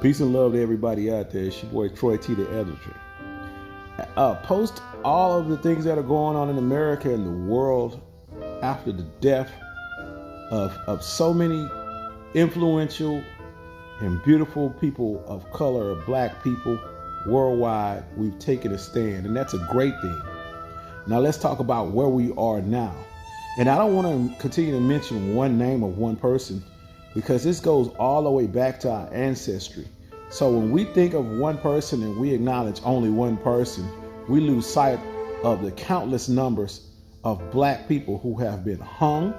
Peace and love to everybody out there. It's your boy Troy T, the editor. Post all of the things that are going on in America and the world after the death of so many influential and beautiful people of color, black people worldwide. We've taken a stand, and that's a great thing. Now let's talk about where we are now. And I don't want to continue to mention one name of one person, because this goes all the way back to our ancestry. So when we think of one person and we acknowledge only one person, we lose sight of the countless numbers of black people who have been hung,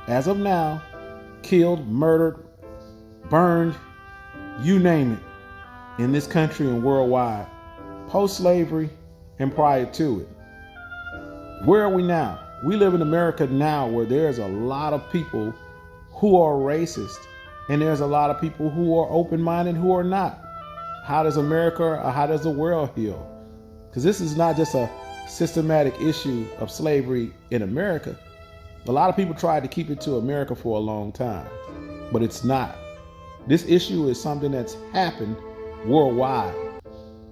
as of now, killed, murdered, burned, you name it, in this country and worldwide, post-slavery and prior to it. Where are we now? We live in America now, where there's a lot of people who are racist, and there's a lot of people who are open-minded who are not. How does America, or how does the world heal? Because this is not just a systematic issue of slavery in America. A lot of people tried to keep it to America for a long time, but it's not. This issue is something that's happened worldwide.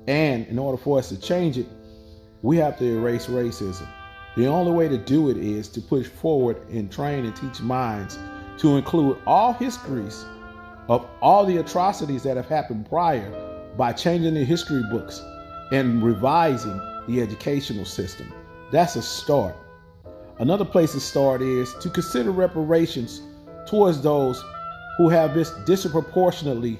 And in order for us to change it, we have to erase racism. The only way to do it is to push forward and train and teach minds to include all histories of all the atrocities that have happened prior by changing the history books and revising the educational system. That's a start. Another place to start is to consider reparations towards those who have been disproportionately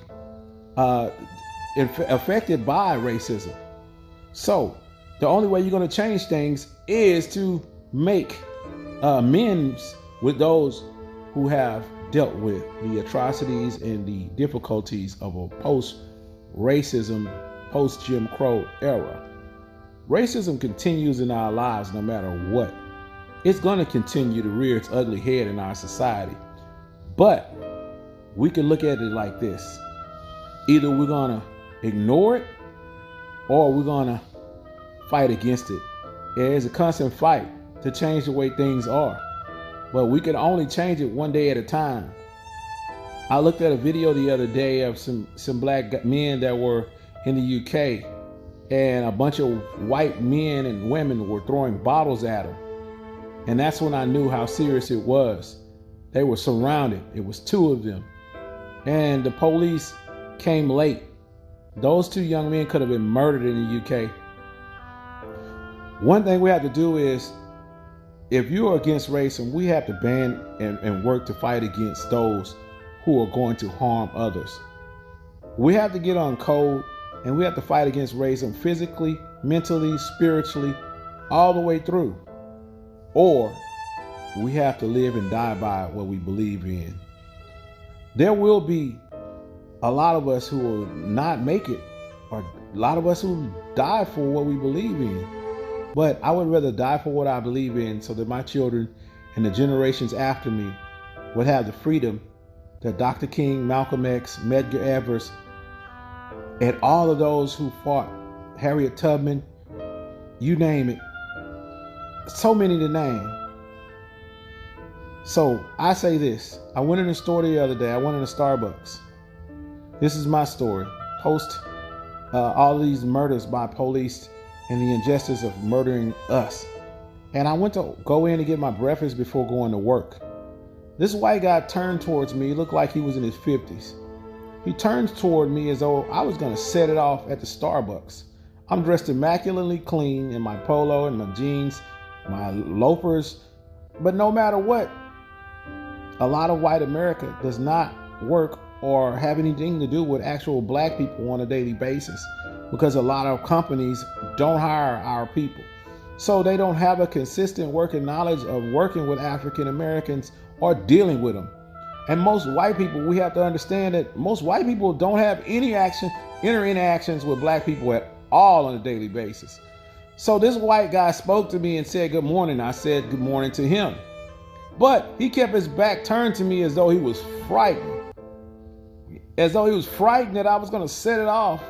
affected by racism. So the only way you're going to change things is to make amends with those who have dealt with the atrocities and the difficulties of a post-racism, post-Jim Crow era. Racism continues in our lives no matter what. It's going to continue to rear its ugly head in our society. But we can look at it like this. Either we're going to ignore it, or we're going to fight against it. It's a constant fight to change the way things are. But we can only change it one day at a time. I looked at a video the other day of some black men that were in the UK, and a bunch of white men and women were throwing bottles at them. And that's when I knew how serious it was. They were surrounded. It was two of them. And the police came late. Those two young men could have been murdered in the UK. One thing we have to do is, if you are against racism, we have to ban and work to fight against those who are going to harm others. We have to get on code, and we have to fight against racism physically, mentally, spiritually, all the way through. Or we have to live and die by what we believe in. There will be a lot of us who will not make it, or a lot of us who die for what we believe in. But I would rather die for what I believe in, so that my children and the generations after me would have the freedom that Dr. King, Malcolm X, Medgar Evers, and all of those who fought, Harriet Tubman, you name it, so many to name. So I say this. I went in a store the other day. I went in a Starbucks. This is my story. Post all of these murders by police and the injustice of murdering us. And I went to go in to get my breakfast before going to work. This white guy turned towards me. He looked like he was in his 50s. He turns toward me as though I was going to set it off at the Starbucks. I'm dressed immaculately clean in my polo and my jeans, my loafers. But no matter what, a lot of white America does not work or have anything to do with actual black people on a daily basis, because a lot of companies don't hire our people. So they don't have a consistent working knowledge of working with African Americans or dealing with them. And most white people, we have to understand that most white people don't have any interactions with black people at all on a daily basis. So this white guy spoke to me and said good morning. I said good morning to him. But he kept his back turned to me as though he was frightened. As though he was frightened that I was going to set it off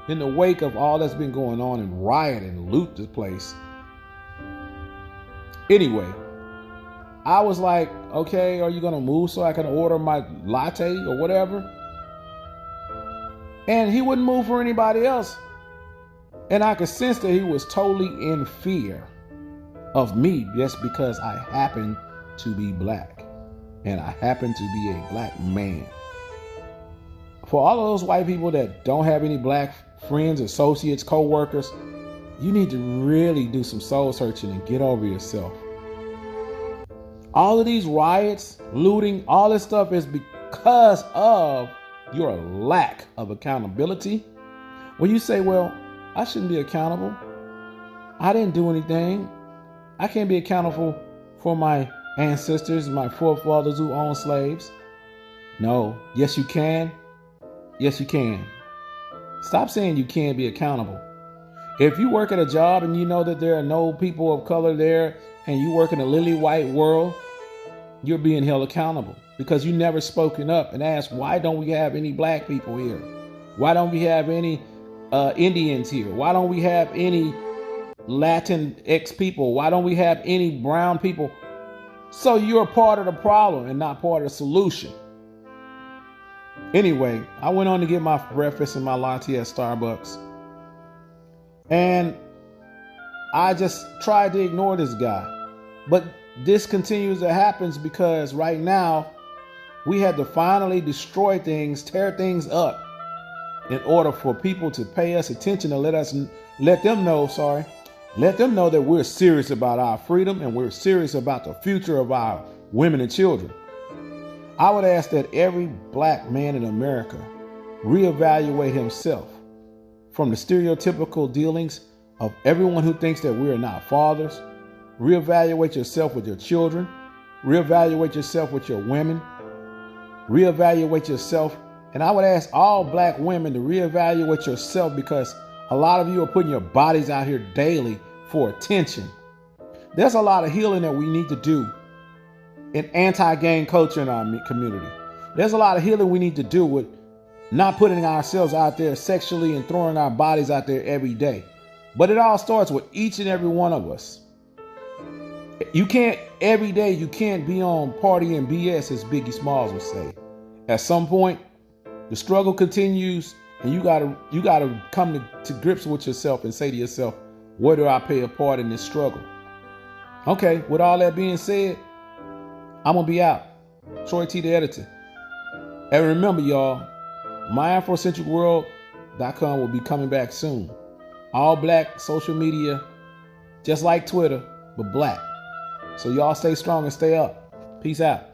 in the wake of all that's been going on and riot and loot this place. Anyway, I was like, okay, are you going to move so I can order my latte or whatever? And he wouldn't move for anybody else. And I could sense that he was totally in fear of me just because I happen to be black. And I happen to be a black man. For all of those white people that don't have any black friends, associates, co-workers, you need to really do some soul searching and get over yourself. All of these riots, looting, all this stuff is because of your lack of accountability. When you say, well, I shouldn't be accountable. I didn't do anything. I can't be accountable for my ancestors, my forefathers who owned slaves. No. Yes, you can. Yes, you can. Stop saying you can't be accountable. If you work at a job and you know that there are no people of color there and you work in a lily white world, you're being held accountable because you never spoken up and asked, why don't we have any black people here? Why don't we have any Indians here? Why don't we have any Latin X people? Why don't we have any brown people? So you're part of the problem and not part of the solution. Anyway, I went on to get my breakfast and my latte at Starbucks. And I just tried to ignore this guy. But this continues to happen because right now we had to finally destroy things, tear things up in order for people to pay us attention and let them know that we're serious about our freedom and we're serious about the future of our women and children. I would ask that every black man in America reevaluate himself from the stereotypical dealings of everyone who thinks that we are not fathers. Reevaluate yourself with your children. Reevaluate yourself with your women. Reevaluate yourself. And I would ask all black women to reevaluate yourself because a lot of you are putting your bodies out here daily for attention. There's a lot of healing that we need to do in anti-gang culture in our community. There's a lot of healing we need to do with not putting ourselves out there sexually and throwing our bodies out there every day. But it all starts with each and every one of us. You can't every day, you can't be on party and BS, as Biggie Smalls would say. At some point, the struggle continues and you gotta come to grips with yourself and say to yourself, where do I play a part in this struggle? Okay, with all that being said, I'm gonna be out. Troy T, the editor. And remember, y'all, myafrocentricworld.com will be coming back soon. All black social media, just like Twitter, but black. So y'all stay strong and stay up. Peace out.